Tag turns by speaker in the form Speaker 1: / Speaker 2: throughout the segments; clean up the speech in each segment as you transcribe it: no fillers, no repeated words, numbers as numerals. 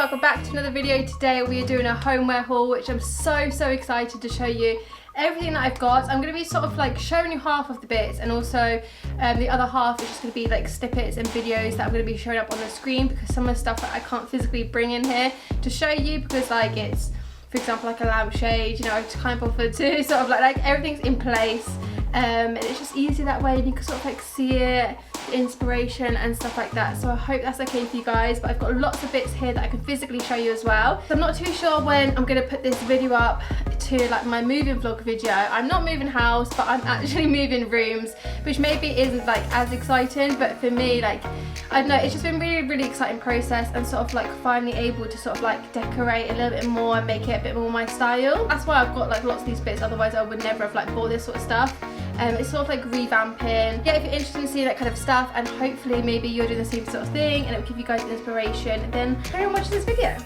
Speaker 1: welcome back to another video. Today we are doing a homeware haul, which I'm so excited to show you everything that I've got. I'm going to be sort of like showing you half of the bits, and also the other half is just going to be like snippets and videos that I'm going to be showing up on the screen, because some of the stuff that I can't physically bring in here to show you, because like it's, for example, like a lampshade, you know, I can't bother to sort of like everything's in place, and it's just easy that way, and you can sort of like see it, the inspiration and stuff like that. So I hope that's okay for you guys, but I've got lots of bits here that I can physically show you as well. So I'm not too sure when I'm going to put this video up to like my moving vlog video. I'm not moving house, but I'm actually moving rooms, which maybe isn't like as exciting, but for me, like, I don't know, it's just been really exciting process, and sort of like finally able to sort of like decorate a little bit more and make it a bit more my style. That's why I've got like lots of these bits, otherwise I would never have like bought this sort of stuff. It's sort of like revamping. Yeah, if you're interested in seeing that kind of stuff, and hopefully maybe you're doing the same sort of thing and it will give you guys inspiration, then carry on watching this video.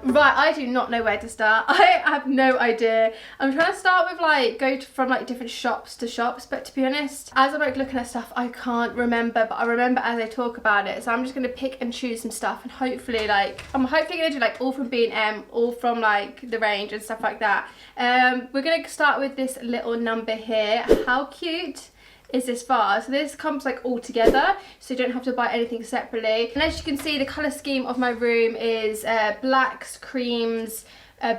Speaker 1: Right, I do not know where to start. I have no idea. I'm trying to start with like, from like different shops to shops, but to be honest, as I'm like looking at stuff, I can't remember, but I remember as I talk about it. So I'm just going to pick and choose some stuff, and hopefully like, I'm hopefully going to do like all from B&M, all from like the range and stuff like that. We're going to start with this little number here. How cute is this vase? So this comes like all together, so you don't have to buy anything separately. And as you can see, the colour scheme of my room is blacks, creams,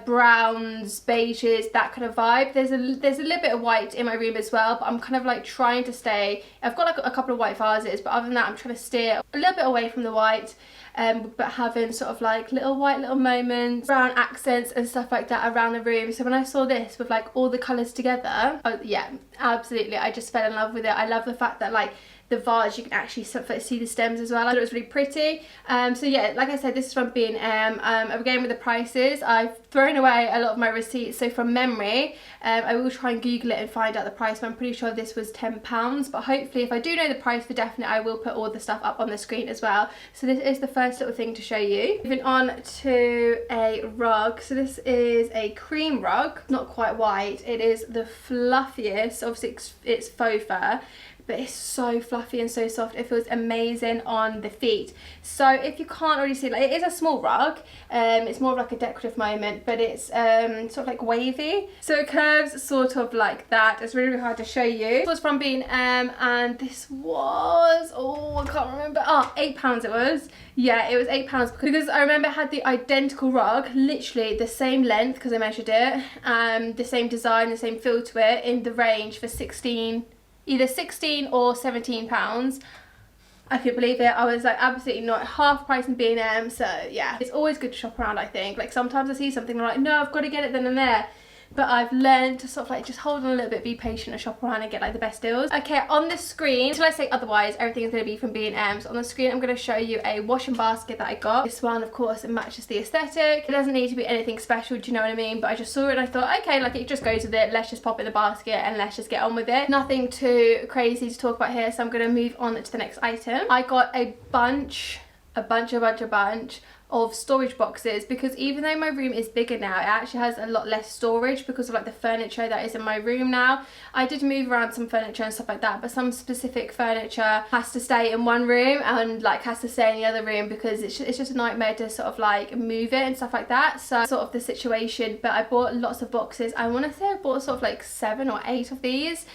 Speaker 1: browns, beiges, that kind of vibe. There's a little bit of white in my room as well, but I'm kind of like trying to stay, I've got like a couple of white vases, but other than that I'm trying to steer a little bit away from the white, but having sort of like little moments, brown accents and stuff like that around the room. So when I saw this with like all the colours together, oh yeah, absolutely, I just fell in love with it. I love the fact that like the vase, you can actually see the stems as well. I thought it was really pretty. So yeah, like I said, this is from B&M. Again, with the prices, I've thrown away a lot of my receipts, so from memory, I will try and Google it and find out the price, but I'm pretty sure this was £10, but hopefully if I do know the price for definite, I will put all the stuff up on the screen as well. So this is the first little thing to show you. Moving on to a rug. So this is a cream rug, not quite white. It is the fluffiest, obviously it's faux fur, but it's so fluffy and so soft. It feels amazing on the feet. So if you can't already see, like, it is a small rug. It's more of like a decorative moment, but it's sort of like wavy. So it curves sort of like that. It's really hard to show you. This was from B&M, and this was, oh, I can't remember. Oh, £8 it was. Yeah, it was £8 because I remember it had the identical rug, literally the same length because I measured it, the same design, the same feel to it, in the range for either 16 or 17 pounds. I couldn't believe it. I was like absolutely not, half price in B&M. So yeah, it's always good to shop around, I think. Like sometimes I see something and I'm like, no, I've got to get it then and there. But I've learned to sort of like just hold on a little bit, be patient and shop around and get like the best deals. Okay, on the screen, until I say otherwise, everything is going to be from B&M. So on the screen, I'm going to show you a washing basket that I got. This one, of course, it matches the aesthetic. It doesn't need to be anything special, do you know what I mean? But I just saw it and I thought, okay, like it just goes with it. Let's just pop it in the basket and let's just get on with it. Nothing too crazy to talk about here, so I'm going to move on to the next item. I got a bunch of storage boxes, because even though my room is bigger now, it actually has a lot less storage because of like the furniture that is in my room now. I did move around some furniture and stuff like that, but some specific furniture has to stay in one room and like has to stay in the other room because it's just a nightmare to sort of like move it and stuff like that. So sort of the situation, but I bought lots of boxes. I want to say I bought sort of like 7 or 8 of these.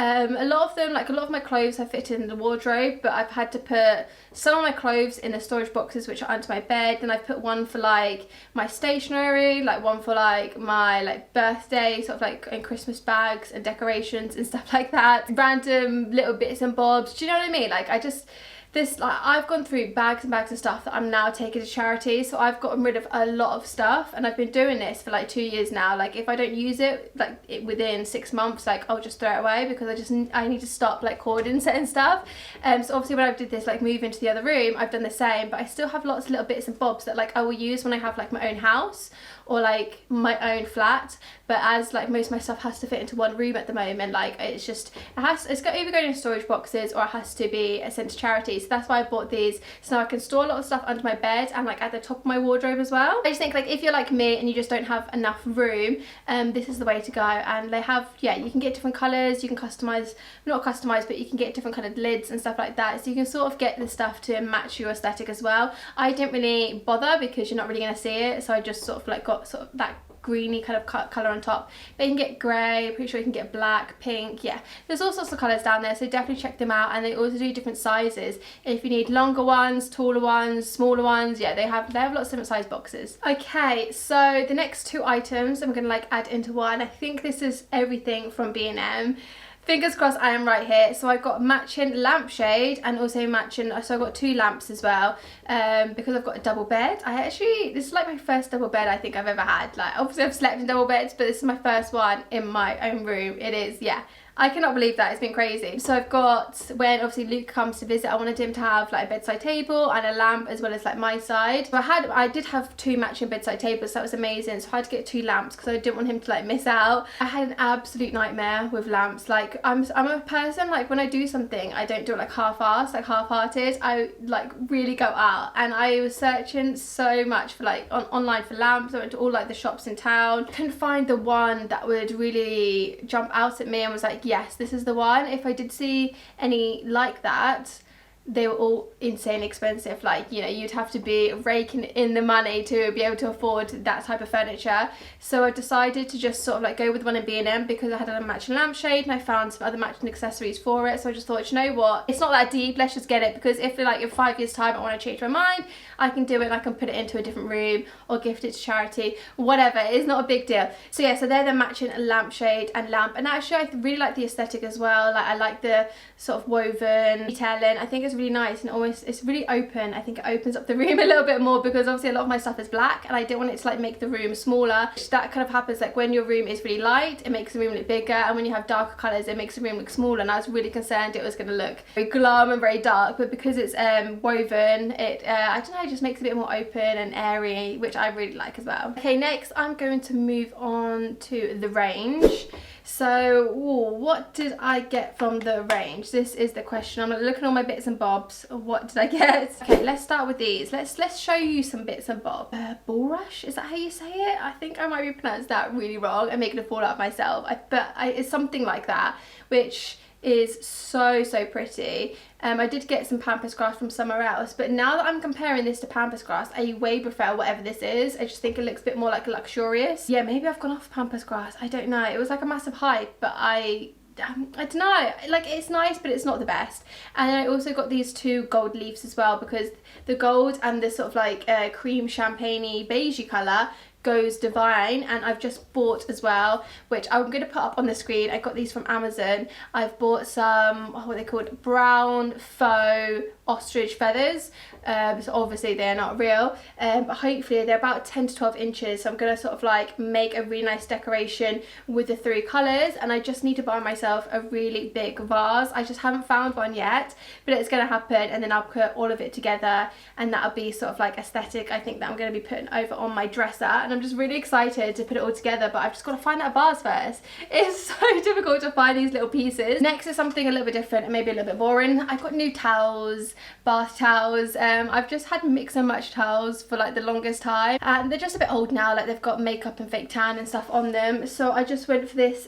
Speaker 1: A lot of them, like a lot of my clothes have fitted in the wardrobe, but I've had to put some of my clothes in the storage boxes which are under my bed. Then I've put one for like my stationery, like one for like my like birthday, sort of like and Christmas bags and decorations and stuff like that. Random little bits and bobs, do you know what I mean? Like I've gone through bags and bags of stuff that I'm now taking to charity, so I've gotten rid of a lot of stuff, and I've been doing this for like 2 years now. Like if I don't use it like within 6 months, like I'll just throw it away because I need to stop like hoarding certain stuff. So obviously when I did this like move into the other room, I've done the same, but I still have lots of little bits and bobs that like I will use when I have like my own house, or like my own flat. But as like most of my stuff has to fit into one room at the moment, like it's either going in storage boxes or it has to be sent to charity. So that's why I bought these, so now I can store a lot of stuff under my bed and like at the top of my wardrobe as well. I just think like if you're like me and you just don't have enough room, this is the way to go. And they have, yeah, you can get different colours, you can customise, not customise, but you can get different coloured lids and stuff like that, so you can sort of get the stuff to match your aesthetic as well. I didn't really bother because you're not really going to see it, so I just sort of like got sort of that greeny kind of colour on top, but you can get grey, pretty sure you can get black, pink, yeah, there's all sorts of colours down there, so definitely check them out. And they also do different sizes if you need longer ones, taller ones, smaller ones. Yeah, they have lots of different size boxes. Okay, so the next two items I'm gonna like add into one. I think this is everything from B&M. Fingers crossed I am right here. So I got matching lampshade and also matching, so I got two lamps as well, because I've got a double bed. This is like my first double bed I think I've ever had. Like obviously I've slept in double beds, but this is my first one in my own room. It is, yeah. I cannot believe that, it's been crazy. So I've got, when obviously Luke comes to visit, I wanted him to have like a bedside table and a lamp as well as like my side. So I did have two matching bedside tables, so that was amazing. So I had to get two lamps because I didn't want him to like miss out. I had an absolute nightmare with lamps. Like I'm a person, like when I do something, I don't do it like half-assed, like half-hearted. I like really go out, and I was searching so much for like online for lamps. I went to all like the shops in town. Couldn't find the one that would really jump out at me and was like, yes, this is the one. If I did see any like that, they were all insanely expensive. Like, you know, you'd have to be raking in the money to be able to afford that type of furniture. So I decided to just sort of like go with one in B&M because I had a matching lampshade and I found some other matching accessories for it. So I just thought, you know what, it's not that deep, let's just get it, because if like in 5 years time I want to change my mind, I can do it and I can put it into a different room or gift it to charity, whatever. It's not a big deal. So yeah, so they're the matching lampshade and lamp. And actually I really like the aesthetic as well. Like I like the sort of woven detailing. I think it's really nice and almost it's really open. I think it opens up the room a little bit more because obviously a lot of my stuff is black and I didn't want it to like make the room smaller. That kind of happens like when your room is really light, it makes the room look bigger, and when you have darker colours, it makes the room look smaller. And I was really concerned it was going to look very glum and very dark, but because it's woven, it I don't know, it just makes it a bit more open and airy, which I really like as well. Okay, next I'm going to move on to the range. So, what did I get from the range? This is the question. I'm looking at all my bits and bobs. What did I get? Okay, let's start with these. Let's show you some bits and bobs. Bulrush, is that how you say it? I think I might be pronounced that really wrong and making a fool out of myself. But it's something like that, which is so pretty. I did get some pampas grass from somewhere else, but now that I'm comparing this to pampas grass, I way prefer whatever this is. I just think it looks a bit more like luxurious. Yeah, maybe I've gone off pampas grass, I don't know. It was like a massive hype, but I don't know, like it's nice but it's not the best. And I also got these two gold leaves as well, because the gold and the sort of like cream champagne-y beigey colour goes divine. And I've just bought as well, which I'm going to put up on the screen, I got these from Amazon. I've bought some, what are they called, brown faux ostrich feathers. So obviously they're not real, but hopefully they're about 10 to 12 inches, so I'm going to sort of like make a really nice decoration with the three colours. And I just need to buy myself a really big vase. I just haven't found one yet, but it's going to happen, and then I'll put all of it together, and that'll be sort of like aesthetic I think that I'm going to be putting over on my dresser. And I'm just really excited to put it all together, but I've just got to find that vase first. It's so difficult to find these little pieces. Next is something a little bit different and maybe a little bit boring. I've got new towels, bath towels. I've just had mix and match towels for like the longest time, and they're just a bit old now, like they've got makeup and fake tan and stuff on them. So I just went for this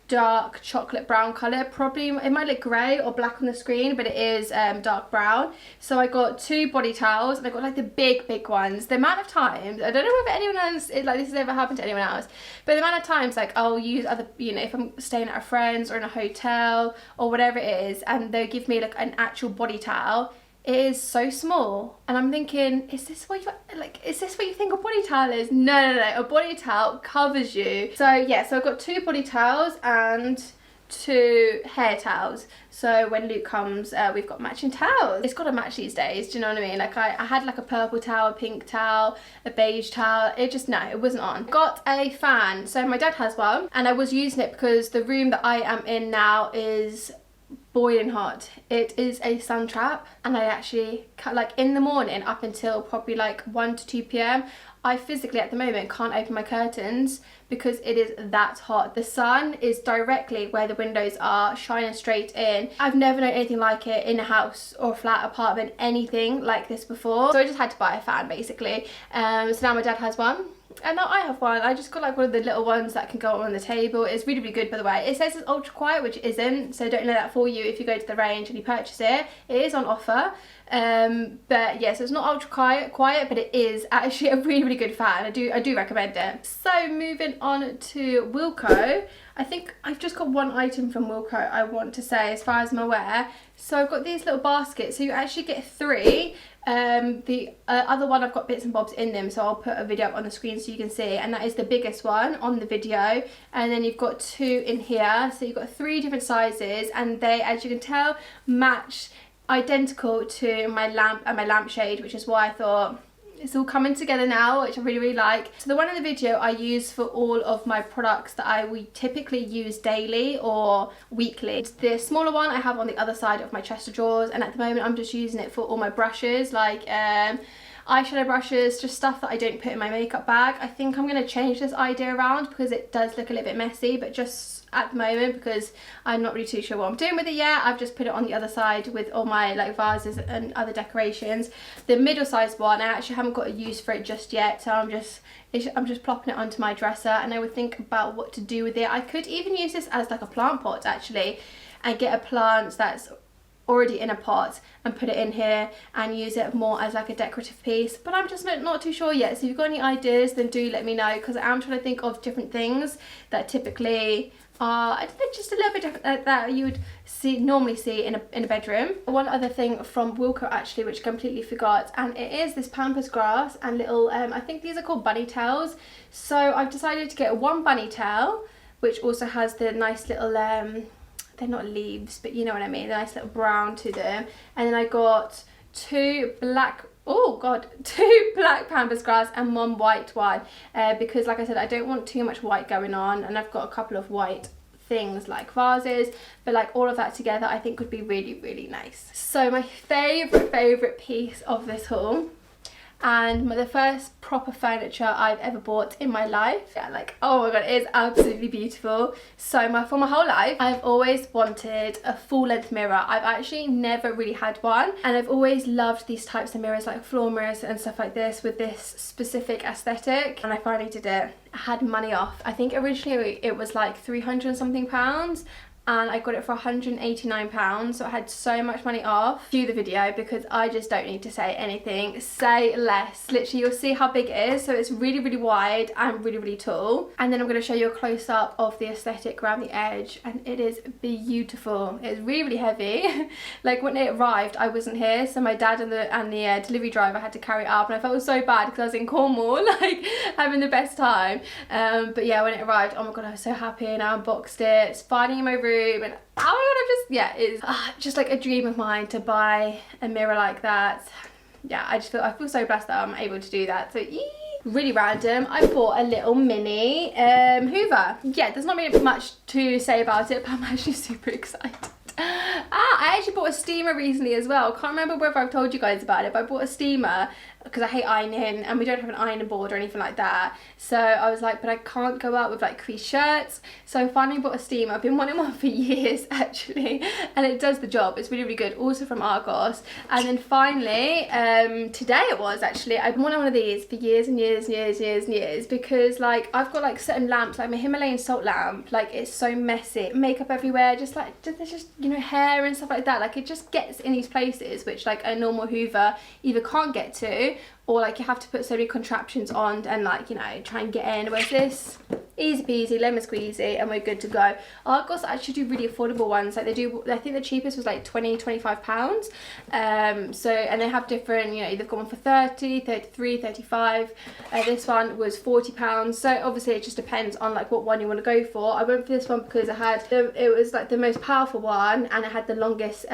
Speaker 1: dark chocolate brown colour. Probably it might look grey or black on the screen, but it is dark brown. So I got two body towels, and I got like the big ones. The amount of times, I don't know if anyone else like this has ever happened to anyone else, but the amount of times like I'll use other, you know, if I'm staying at a friend's or in a hotel or whatever it is, and they'll give me like an actual body towel. It is so small, and I'm thinking, is this what you think a body towel is? No, a body towel covers you. So yeah, so I've got two body towels and two hair towels, so when Luke comes we've got matching towels. It's got to match these days, do you know what I mean? Like I had like a purple towel, a pink towel, a beige towel. It just, no, it wasn't on. Got a fan, so my dad has one, and I was using it because the room that I am in now is boiling hot. It is a sun trap, and I actually like in the morning up until probably like 1 to 2 p.m. I physically at the moment can't open my curtains because it is that hot. The sun is directly where the windows are, shining straight in. I've never known anything like it in a house or a flat, apartment, anything like this before. So I just had to buy a fan basically. So now my dad has one. And now I have one. I just got like one of the little ones that can go on the table. It's really, really good, by the way. It says it's ultra quiet, which it isn't, so don't let that fool you if you go to the range and you purchase it. It is on offer. But yeah, so it's not ultra quiet, but it is actually a really, really good fan. I do recommend it. So moving on to Wilco. I think I've just got one item from Wilco I want to say as far as I'm aware. So I've got these little baskets, so you actually get 3. The other one I've got bits and bobs in them, so I'll put a video up on the screen so you can see, and that is the biggest one on the video. And then you've got 2 in here, so you've got 3 different sizes, and they, as you can tell, match identical to my lamp and my lampshade, which is why I thought it's all coming together now, which I really, really like. So the one in the video I use for all of my products that we typically use daily or weekly. The smaller one I have on the other side of my chest of drawers, and at the moment I'm just using it for all my brushes, like eyeshadow brushes, just stuff that I don't put in my makeup bag. I think I'm going to change this idea around because it does look a little bit messy, but just at the moment, because I'm not really too sure what I'm doing with it yet, I've just put it on the other side with all my like vases and other decorations. The middle sized one, I actually haven't got a use for it just yet, so I'm just plopping it onto my dresser, and I would think about what to do with it. I could even use this as like a plant pot actually, and get a plant that's already in a pot and put it in here and use it more as like a decorative piece, but I'm just not too sure yet. So if you've got any ideas, then do let me know, because I am trying to think of different things that typically are just a little bit different that you would normally see in a bedroom. One other thing from Wilco actually, which I completely forgot, and it is this pampas grass and little I think these are called bunny tails. So I've decided to get one bunny tail, which also has the nice little they're not leaves, but you know what I mean, the nice little brown to them. And then I got 2 black pampas grass and 1 white one, because like I said, I don't want too much white going on, and I've got a couple of white things like vases, but like all of that together I think would be really, really nice. So my favorite piece of this haul, and the first proper furniture I've ever bought in my life. Yeah, like, oh my god, it is absolutely beautiful. So for my whole life I've always wanted a full length mirror. I've actually never really had one, and I've always loved these types of mirrors, like floor mirrors and stuff like this with this specific aesthetic, and I finally did it. I had money off. I think originally it was like 300 and something pounds, and I got it for £189, so I had so much money off. Cue the video because I just don't need to say anything. Say less. Literally, you'll see how big it is. So it's really, really wide and really, really tall. And then I'm going to show you a close-up of the aesthetic around the edge, and it is beautiful. It's really, really heavy. Like when it arrived, I wasn't here, so my dad and the delivery driver had to carry it up, and I felt so bad because I was in Cornwall, like having the best time. But yeah, when it arrived, oh my god, I was so happy, and I unboxed it. It's finding in my room. And oh my god, it's just like a dream of mine to buy a mirror like that. Yeah, I feel so blessed that I'm able to do that. So really random, I bought a little mini Hoover. Yeah, there's not really much to say about it, but I'm actually super excited. I actually bought a steamer recently as well. Can't remember whether I've told you guys about it, but I bought a steamer because I hate ironing, and we don't have an ironing board or anything like that. So I was like, but I can't go out with like creased shirts. So I finally bought a steamer. I've been wanting one for years actually, and it does the job. It's really, really good. Also from Argos. And then finally, today it was actually, I've been wanting one of these for years and years and years and years and years, because like I've got like certain lamps, like my Himalayan salt lamp, like it's so messy, makeup everywhere, just like there's just, you know, hair and stuff like that. Like it just gets in these places which like a normal Hoover either can't get to, or like you have to put so many contraptions on and like, you know, try and get in. Whereas this, easy peasy, lemon squeezy, and we're good to go. Argos actually do really affordable ones. Like they do, I think the cheapest was like £25. So, and they have different, you know, they've got one for 30, 33, 35. This one was £40. So obviously it just depends on like what one you want to go for. I went for this one because it was like the most powerful one, and it had the longest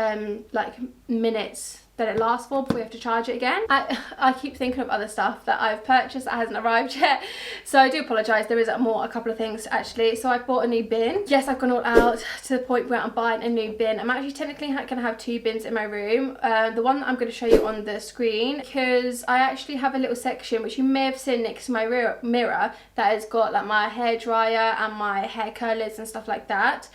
Speaker 1: like minutes that it lasts for before we have to charge it again. I keep thinking of other stuff that I've purchased that hasn't arrived yet, so I do apologise. There is a couple of things actually. So I bought a new bin. Yes, I've gone all out to the point where I'm buying a new bin. I'm actually technically going to have 2 bins in my room. The one that I'm going to show you on the screen, because I actually have a little section which you may have seen next to my mirror that has got like my hair dryer and my hair curlers and stuff like that,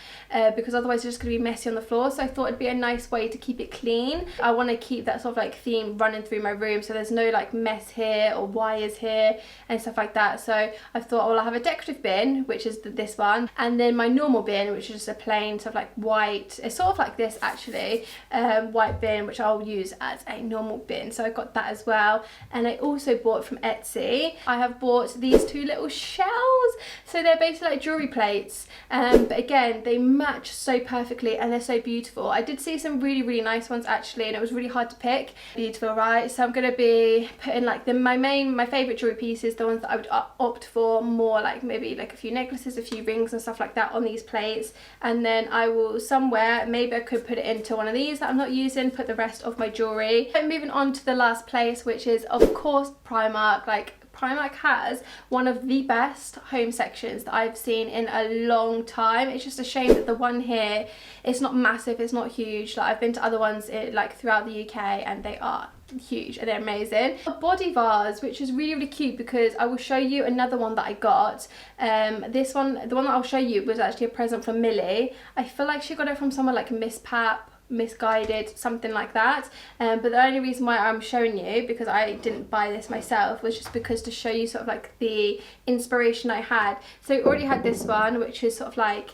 Speaker 1: because otherwise it's just going to be messy on the floor. So I thought it'd be a nice way to keep it clean. I want to keep that sort of like theme running through my room, so there's no like mess here or wires here and stuff like that. So I thought, well, I'll have a decorative bin, which is this one, and then my normal bin, which is just a plain sort of like white, it's sort of like this actually, white bin, which I'll use as a normal bin. So I got that as well. And I also bought from Etsy, I have bought these 2 little shells. So they're basically like jewelry plates, but again, they match so perfectly and they're so beautiful. I did see some really nice ones actually, and it was really hard to pick. Beautiful, right? So I'm going to be putting like my favourite jewelry pieces, the ones that I would opt for more, like maybe like a few necklaces, a few rings and stuff like that on these plates. And then I will somewhere, maybe I could put it into one of these that I'm not using, put the rest of my jewellery. I'm moving on to the last place, which is of course Primark. Like, Primark has one of the best home sections that I've seen in a long time. It's just a shame that the one here, it's not massive, it's not huge. Like, I've been to other ones like throughout the UK and they are huge and they're amazing. A body vase, which is really cute, because I will show you another one that I got. This one, the one that I'll show you, was actually a present from Millie. I feel like she got it from someone like Miss Pap, Misguided, something like that. But the only reason why I'm showing you, because I didn't buy this myself, was just because to show you sort of like the inspiration I had. So I already had this one, which is sort of like,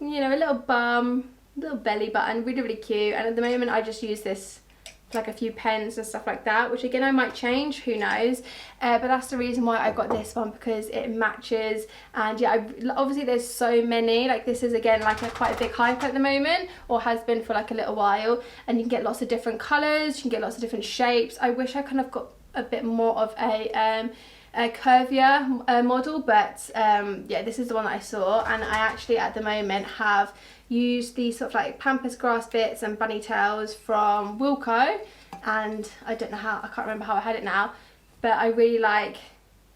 Speaker 1: you know, a little bum, little belly button, really cute. And at the moment I just use this like a few pens and stuff like that, which again I might change, who knows. But that's the reason why I got this one, because it matches. And yeah, obviously there's so many, like this is again like quite a big hype at the moment, or has been for like a little while, and you can get lots of different colours, you can get lots of different shapes. I wish I kind of got a bit more of a curvier model, but yeah, this is the one that I saw. And I actually at the moment have used these sort of like pampas grass bits and bunny tails from Wilco, and I don't know how, I can't remember how I had it now, but I really like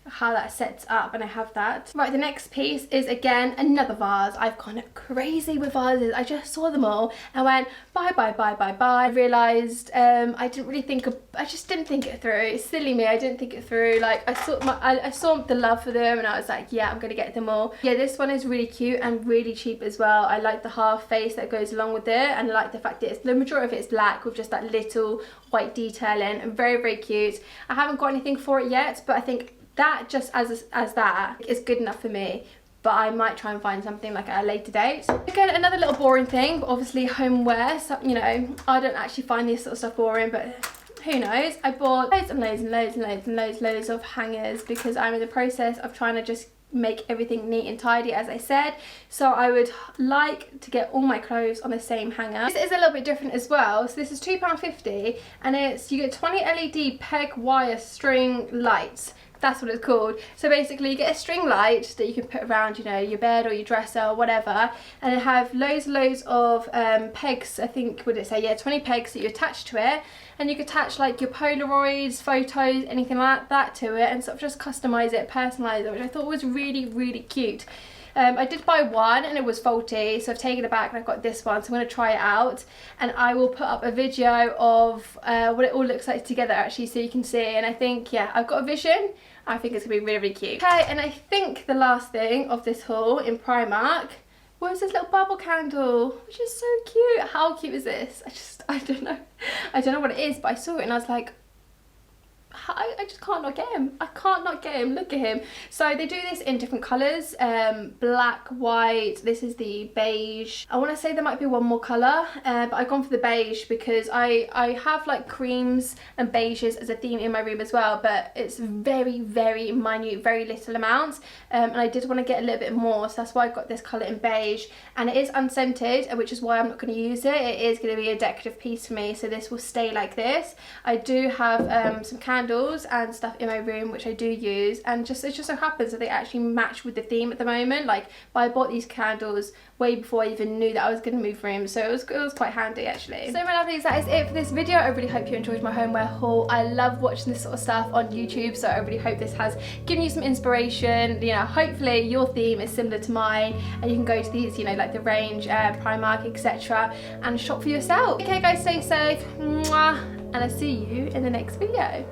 Speaker 1: how that sets up, and I have that. Right, the next piece is again another vase. I've gone crazy with vases. I just saw them all and went buy. I realised I didn't really think of, I just didn't think it through. It's silly me, I didn't think it through. Like I saw the love for them and I was like, yeah, I'm gonna get them all. Yeah, this one is really cute and really cheap as well. I like the half face that goes along with it, and I like the fact that it's, the majority of it is black with just that little white detailing, and very cute. I haven't got anything for it yet, but I think that just as that is good enough for me, but I might try and find something like at a later date. Again, another little boring thing, but obviously homeware, so you know, I don't actually find this sort of stuff boring, but who knows. I bought loads of hangers, because I'm in the process of trying to just make everything neat and tidy, as I said. So I would like to get all my clothes on the same hanger. This is a little bit different as well. So this is £2.50, and it's, you get 20 LED peg wire string lights. That's what it's called. So basically you get a string light that you can put around, you know, your bed or your dresser or whatever, and it have loads of pegs. I think, what did it say? Yeah, 20 pegs that you attach to it, and you can attach like your Polaroids, photos, anything like that to it, and sort of just customise it, personalise it, which I thought was really cute. I did buy one and it was faulty, so I've taken it back and I've got this one, so I'm going to try it out, and I will put up a video of what it all looks like together actually, so you can see. And I think, yeah, I've got a vision. I think it's going to be really cute. Okay, and I think the last thing of this haul in Primark was this little bubble candle, which is so cute. How cute is this? I don't know what it is, but I saw it and I was like, I just can't not get him. I can't not get him. Look at him. So they do this in different colours, black, white. This is the beige. I want to say there might be one more colour, but I've gone for the beige because I have like creams and beiges as a theme in my room as well, but it's very minute, very little amounts, and I did want to get a little bit more, so that's why I got this colour in beige. And it is unscented, which is why I'm not going to use it. It is going to be a decorative piece for me, so this will stay like this. I do have some candles candles and stuff in my room, which I do use, and it just so happens that they actually match with the theme at the moment. Like, but I bought these candles way before I even knew that I was going to move rooms, so it was quite handy actually. So my lovelies, that is it for this video. I really hope you enjoyed my homeware haul. I love watching this sort of stuff on YouTube, so I really hope this has given you some inspiration. You know, hopefully your theme is similar to mine and you can go to these, you know, like the range, Primark, etc., and shop for yourself. Okay guys, stay safe, mwah, and I'll see you in the next video.